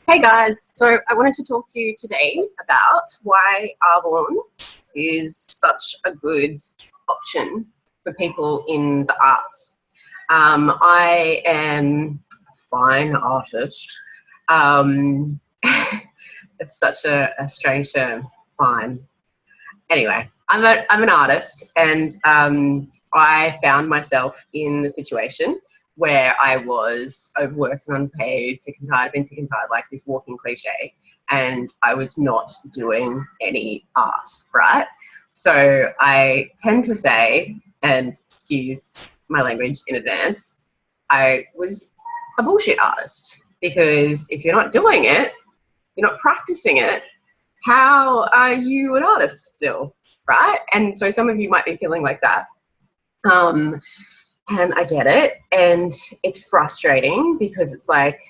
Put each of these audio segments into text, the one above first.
Hey guys, so I wanted to talk to you today about why Arbonne is such a good option for people in the arts. I am a fine artist. Um, it's such a strange term, fine. Anyway, I'm an artist, and I found myself in the situation where I was overworked and unpaid, sick and tired, been sick and tired, like this walking cliche, and I was not doing any art, right? So I tend to say, and excuse my language in advance, I was a bullshit artist, because if you're not doing it, you're not practicing it, how are you an artist still, right? And so some of you might be feeling like that. And I get it, and it's frustrating because it's like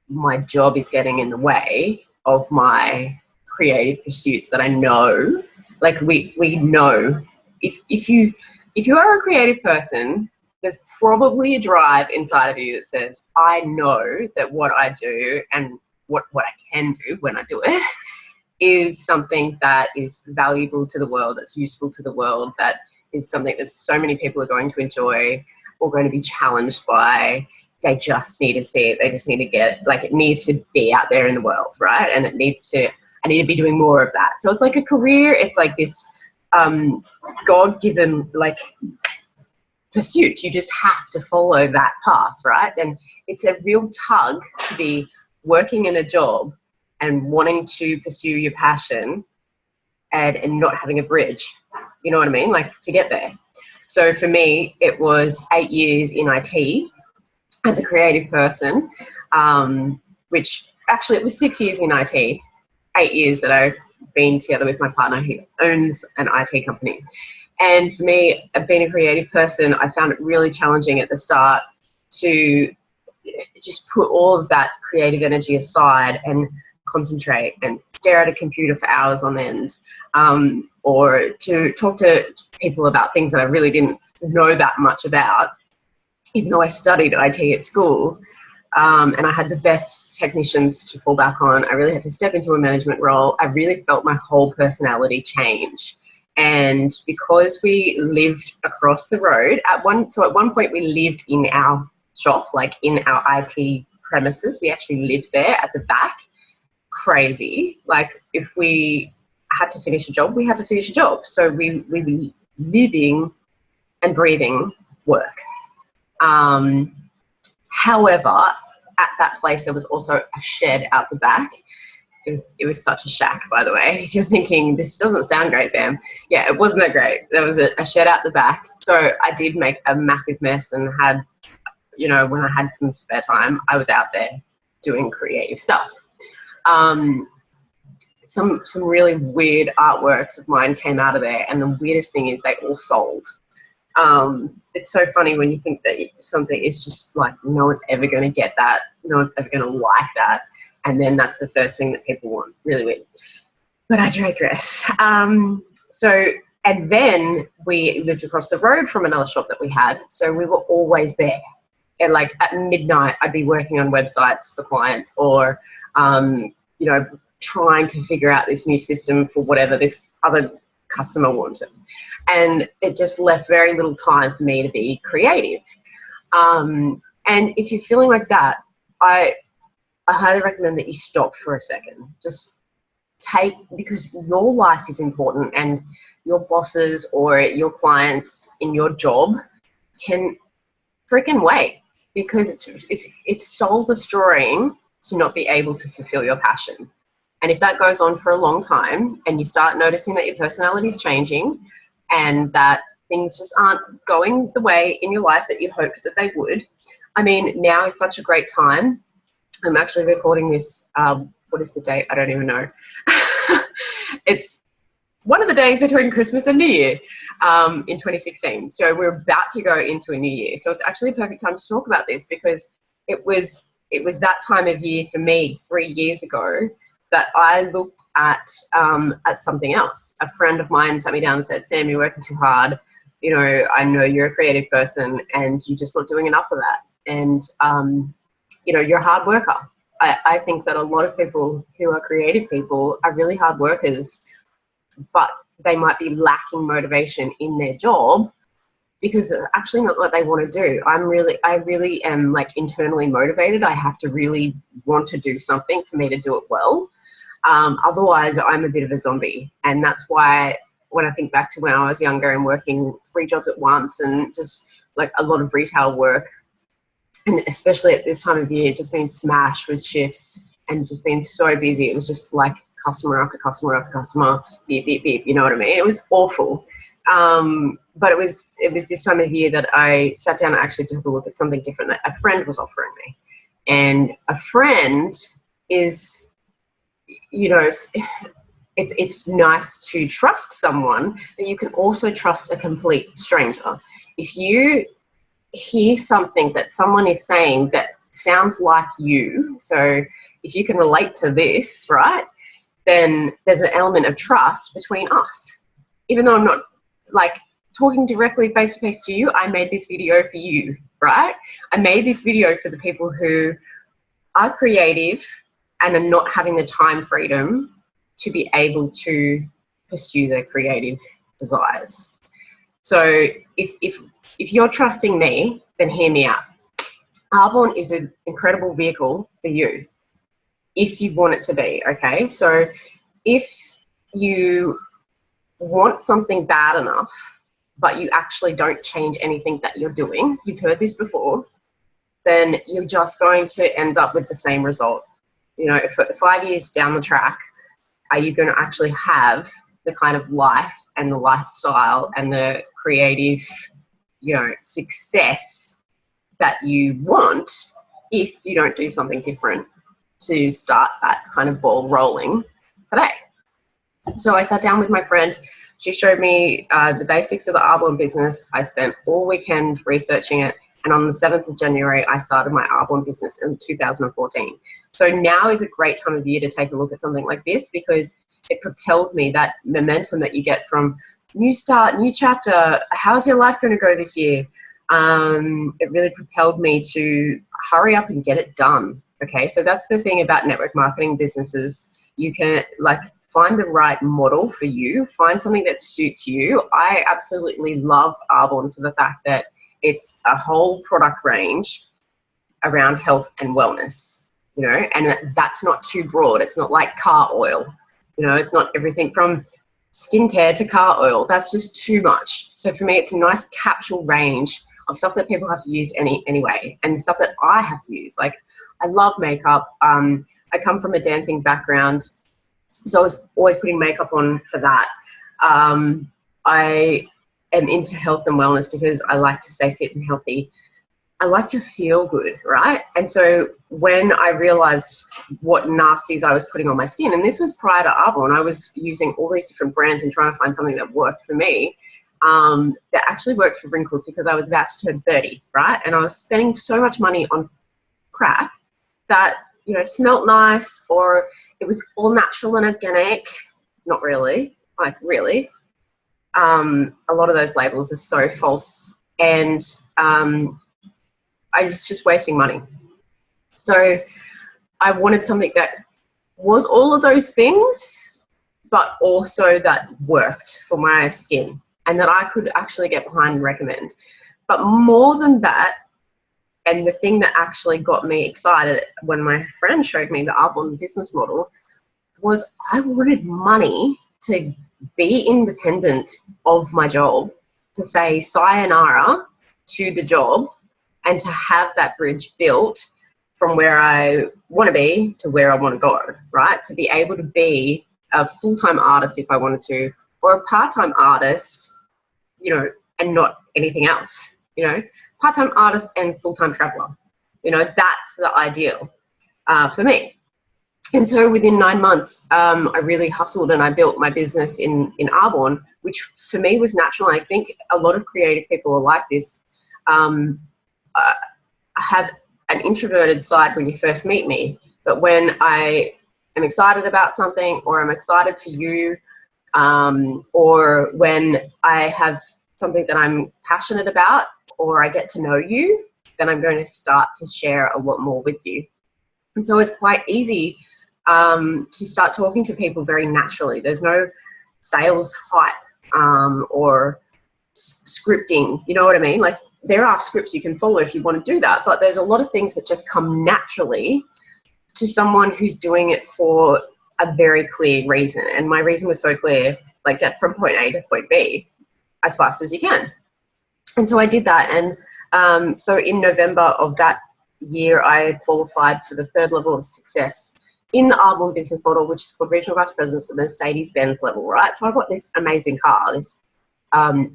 my job is getting in the way of my creative pursuits that I know. Like we know if you are a creative person, there's probably a drive inside of you that says, I know that what I do and what I can do when I do it is something that is valuable to the world, that's useful to the world, that is something that so many people are going to enjoy or going to be challenged by. They just need to see it. They just need to get, like, it needs to be out there in the world, right? And I need to be doing more of that. So it's like a career. It's like this God-given, like, pursuit. You just have to follow that path, right? And it's a real tug to be working in a job and wanting to pursue your passion and not having a bridge. You know what I mean? Like, to get there. So for me, it was 8 years in IT as a creative person, which actually it was 6 years in IT, 8 years that I've been together with my partner who owns an IT company. And for me, being a creative person, I found it really challenging at the start to just put all of that creative energy aside and concentrate and stare at a computer for hours on end, or to talk to people about things that I really didn't know that much about, even though I studied IT at school, and I had the best technicians to fall back on. I really had to step into a management role. I really felt my whole personality change. And because we lived across the road, at one point we lived in our shop, like in our IT premises. We actually lived there at the back. Crazy. Like, if we had to finish a job, we had to finish a job. So we were living and breathing work. However, at that place there was also a shed out the back. It was such a shack, by the way. If you're thinking, this doesn't sound great, Sam. Yeah, it wasn't that great. There was a shed out the back. So I did make a massive mess and had, you know, when I had some spare time, I was out there doing creative stuff. Some really weird artworks of mine came out of there, and the weirdest thing is they all sold. It's so funny when you think that something is just like, no one's ever going to get that, no one's ever going to like that, and then that's the first thing that people want. Really weird. But I digress. And then we lived across the road from another shop that we had, so we were always there. And like at midnight, I'd be working on websites for clients, or you know, trying to figure out this new system for whatever this other customer wanted. And it just left very little time for me to be creative. And if you're feeling like that, I highly recommend that you stop for a second. Just because your life is important, and your bosses or your clients in your job can freaking wait, because it's soul destroying to not be able to fulfill your passion. And if that goes on for a long time and you start noticing that your personality is changing and that things just aren't going the way in your life that you hoped that they would, I mean, now is such a great time. I'm actually recording this, what is the date? I don't even know. It's one of the days between Christmas and New Year in 2016. So we're about to go into a new year. So it's actually a perfect time to talk about this, because it was that time of year for me 3 years ago that I looked at something else. A friend of mine sat me down and said, Sam, you're working too hard. You know, I know you're a creative person and you're just not doing enough of that. And, you know, you're a hard worker. I think that a lot of people who are creative people are really hard workers, but they might be lacking motivation in their job because it's actually not what they want to do. I really am like internally motivated. I have to really want to do something for me to do it well. Otherwise, I'm a bit of a zombie. And that's why when I think back to when I was younger and working 3 jobs at once and just like a lot of retail work, and especially at this time of year, just being smashed with shifts and just being so busy. It was just like customer after customer after customer, beep, beep, beep, you know what I mean? It was awful. But it was this time of year that I sat down and actually took a look at something different that a friend was offering me. And a friend is, you know, it's nice to trust someone, but you can also trust a complete stranger. If you hear something that someone is saying that sounds like you, so if you can relate to this, right, then there's an element of trust between us. Even though I'm not like talking directly face to face to you, I made this video for you, right? I made this video for the people who are creative and are not having the time freedom to be able to pursue their creative desires. So if you're trusting me, then hear me out. Arbonne is an incredible vehicle for you if you want it to be, okay? So if you want something bad enough, but you actually don't change anything that you're doing, you've heard this before, then you're just going to end up with the same result. You know, if 5 years down the track, are you going to actually have the kind of life and the lifestyle and the creative, you know, success that you want if you don't do something different to start that kind of ball rolling today? So I sat down with my friend. She showed me the basics of the Arbonne business. I spent all weekend researching it. And on the 7th of January, I started my Arbonne business in 2014. So now is a great time of year to take a look at something like this because it propelled me, that momentum that you get from new start, new chapter, how's your life going to go this year? It really propelled me to hurry up and get it done. Okay, so that's the thing about network marketing businesses. You can like find the right model for you, find something that suits you. I absolutely love Arbonne for the fact that it's a whole product range around health and wellness, you know, and that's not too broad. It's not like car oil, you know, it's not everything from skincare to car oil. That's just too much. So for me, it's a nice capsule range of stuff that people have to use anyway, and stuff that I have to use. Like, I love makeup. I come from a dancing background, so I was always putting makeup on for that. I am into health and wellness because I like to stay fit and healthy. I like to feel good, right? And so when I realized what nasties I was putting on my skin, and this was prior to Arbonne, I was using all these different brands and trying to find something that worked for me, that actually worked for wrinkles, because I was about to turn 30, right? And I was spending so much money on crap that, you know, smelt nice, or it was all natural and organic. Not really, like really. A lot of those labels are so false, and I was just wasting money. So I wanted something that was all of those things, but also that worked for my skin and that I could actually get behind and recommend. But more than that, and the thing that actually got me excited when my friend showed me the Arbonne business model was I wanted money to be independent of my job, to say sayonara to the job, and to have that bridge built from where I want to be to where I want to go, right? To be able to be a full-time artist if I wanted to, or a part-time artist, you know, and not anything else, you know, part-time artist and full-time traveler. You know, that's the ideal for me. And so within 9 months, I really hustled and I built my business in Arbonne, which for me was natural. I think a lot of creative people are like this. I have an introverted side when you first meet me, but when I am excited about something, or I'm excited for you, or when I have something that I'm passionate about, or I get to know you, then I'm going to start to share a lot more with you. And so it's quite easy to start talking to people very naturally. There's no sales hype or scripting, you know what I mean? Like, there are scripts you can follow if you want to do that, but there's a lot of things that just come naturally to someone who's doing it for a very clear reason. And my reason was so clear, like, get from point A to point B as fast as you can. And so I did that. And so in November of that year, I qualified for the 3rd level of success in the Arbonne business model, which is called Regional Vice President at the Mercedes-Benz level, right? So I got this amazing car, this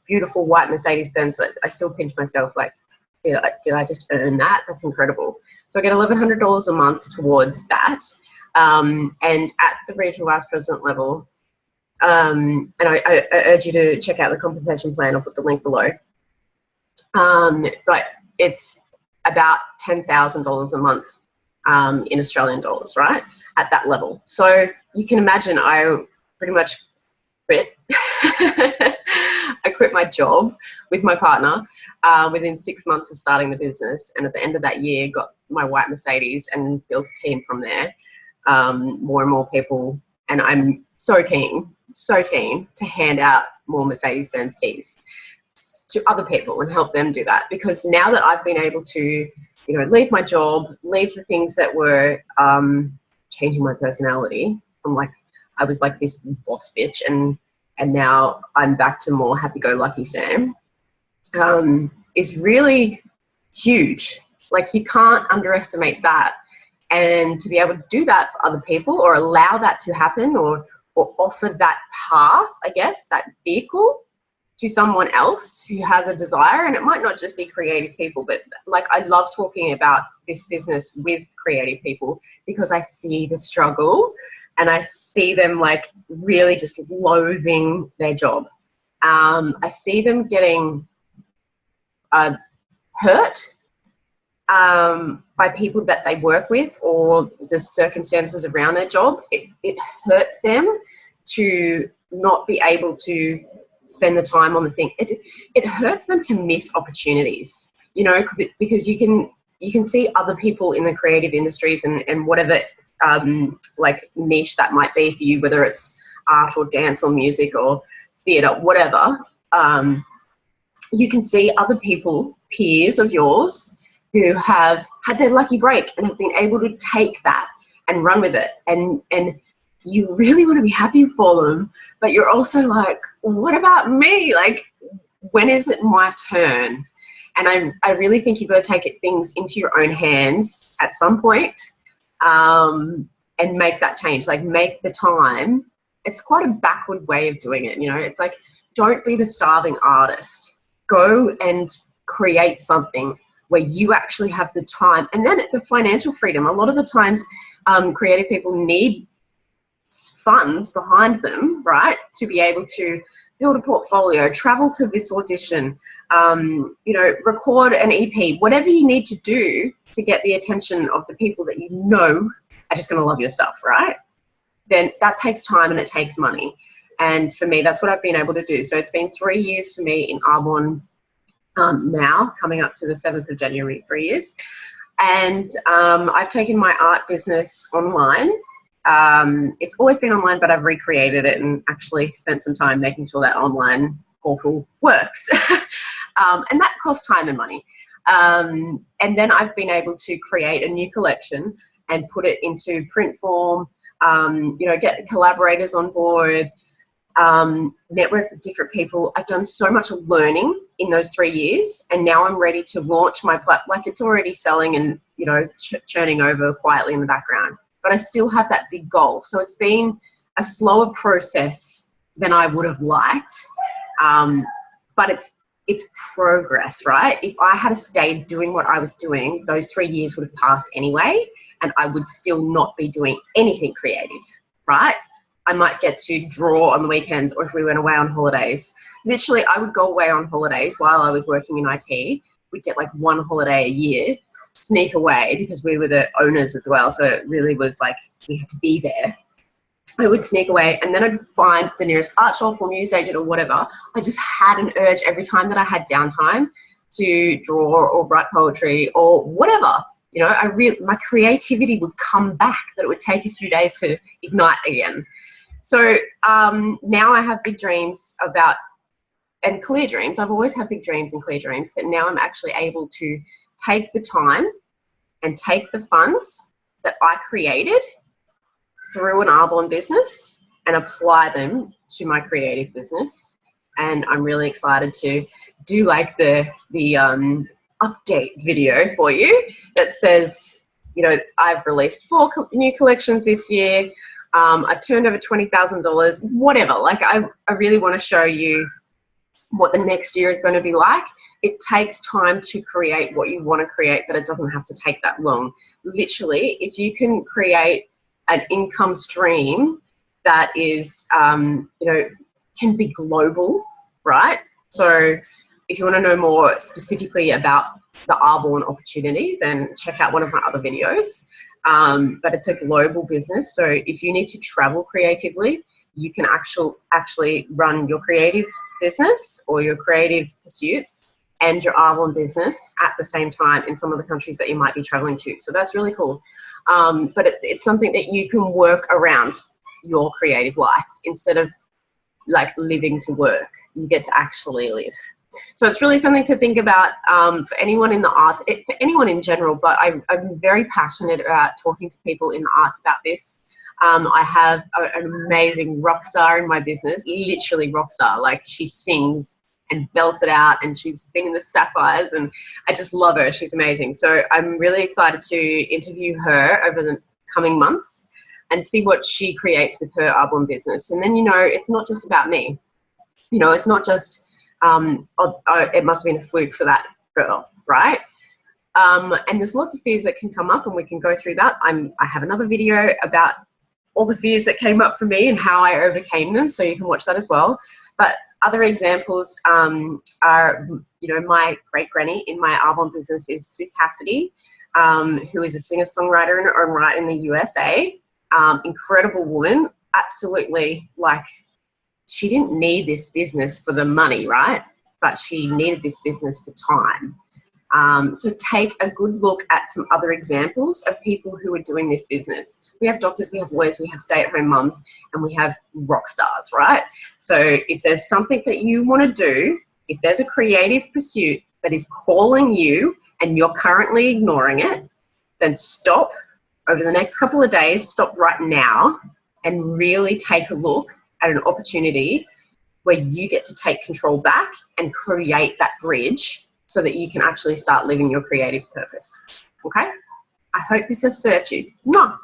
beautiful white Mercedes-Benz. I still pinch myself, like, did I just earn that? That's incredible. So I get $1,100 a month towards that. And at the Regional Vice President level, and I urge you to check out the compensation plan. I'll put the link below. But it's about $10,000 a month in Australian dollars, right? At that level. So you can imagine I pretty much quit. I quit my job with my partner within 6 months of starting the business. And at the end of that year, got my white Mercedes and built a team from there. More and more people. And I'm so keen to hand out more Mercedes-Benz keys to other people and help them do that. Because now that I've been able to, you know, leave my job, leave the things that were changing my personality. I was like this boss bitch, and now I'm back to more happy-go-lucky Sam, is really huge. Like, you can't underestimate that. And to be able to do that for other people, or allow that to happen, or offer that path, I guess, that vehicle to someone else who has a desire. And it might not just be creative people, but like, I love talking about this business with creative people because I see the struggle and I see them like really just loathing their job. I see them getting hurt by people that they work with, or the circumstances around their job. It hurts them to not be able to spend the time on the thing. It hurts them to miss opportunities, you know, because you can see other people in the creative industries and whatever like niche that might be for you, whether it's art or dance or music or theatre, whatever. You can see other people, peers of yours, who have had their lucky break and have been able to take that and run with it. And you really want to be happy for them, but you're also like, what about me? Like, when is it my turn? And I really think you've got to take things into your own hands at some point, and make that change, like make the time. It's quite a backward way of doing it. You know, it's like, don't be the starving artist. Go and create something where you actually have the time, and then the financial freedom. A lot of the times, creative people need funds behind them, right, to be able to build a portfolio, travel to this audition, you know, record an EP, whatever you need to do to get the attention of the people that you know are just going to love your stuff, right? Then that takes time and it takes money. And for me, that's what I've been able to do. So it's been 3 years for me in Arbonne, now coming up to the 7th of January, 3 years. And I've taken my art business online. It's always been online, but I've recreated it and actually spent some time making sure that online portal works. And that costs time and money. And then I've been able to create a new collection and put it into print form, you know, get collaborators on board, network with different people. I've done so much learning in those 3 years, and now I'm ready to launch my platform. Like, it's already selling and, you know, churning over quietly in the background, but I still have that big goal. So it's been a slower process than I would have liked, but it's progress, right? If I had stayed doing what I was doing, those 3 years would have passed anyway, and I would still not be doing anything creative, right? I might get to draw on the weekends, or if we went away on holidays. Literally, I would go away on holidays while I was working in IT. We'd get like 1 holiday a year, sneak away, because we were the owners as well. So it really was like, we had to be there. I would sneak away, and then I'd find the nearest art shop or newsagent or whatever. I just had an urge every time that I had downtime to draw or write poetry or whatever. You know, my creativity would come back, but it would take a few days to ignite again. So now I have big dreams about, and clear dreams. I've always had big dreams and clear dreams, but now I'm actually able to take the time and take the funds that I created through an Arbonne business and apply them to my creative business. And I'm really excited to do like the update video for you that says, you know, I've released 4 new collections this year. I've turned over $20,000, whatever. Like I really want to show you what the next year is going to be like. It takes time to create what you want to create, but it doesn't have to take that long. Literally, if you can create an income stream that is, you know, can be global, right? So if you want to know more specifically about the Arbonne opportunity, then check out one of my other videos. But it's a global business. So if you need to travel creatively, you can actually run your creative business or your creative pursuits and your Arbonne business at the same time in some of the countries that you might be traveling to. So that's really cool. But it's something that you can work around your creative life instead of like living to work. You get to actually live. So it's really something to think about for anyone in the arts, for anyone in general, but I'm very passionate about talking to people in the arts about this. I have an amazing rock star in my business, literally rock star. Like she sings and belts it out, and she's been in the Sapphires, and I just love her. She's amazing. So I'm really excited to interview her over the coming months and see what she creates with her Arbonne business. And then, you know, it's not just about me. You know, it's not just, it must have been a fluke for that girl, right? And there's lots of fears that can come up, and we can go through that. I have another video about all the fears that came up for me and how I overcame them, so you can watch that as well. But other examples are, you know, my great granny in my Arbonne business is Sue Cassidy, who is a singer-songwriter in her own right in the USA. Incredible woman, absolutely, like, she didn't need this business for the money, right? But she needed this business for time. So take a good look at some other examples of people who are doing this business. We have doctors, we have lawyers, we have stay-at-home mums, and we have rock stars, right? So if there's something that you want to do, if there's a creative pursuit that is calling you and you're currently ignoring it, then stop over the next couple of days, stop right now, and really take a look at an opportunity where you get to take control back and create that bridge so that you can actually start living your creative purpose. Okay? I hope this has served you. Mwah!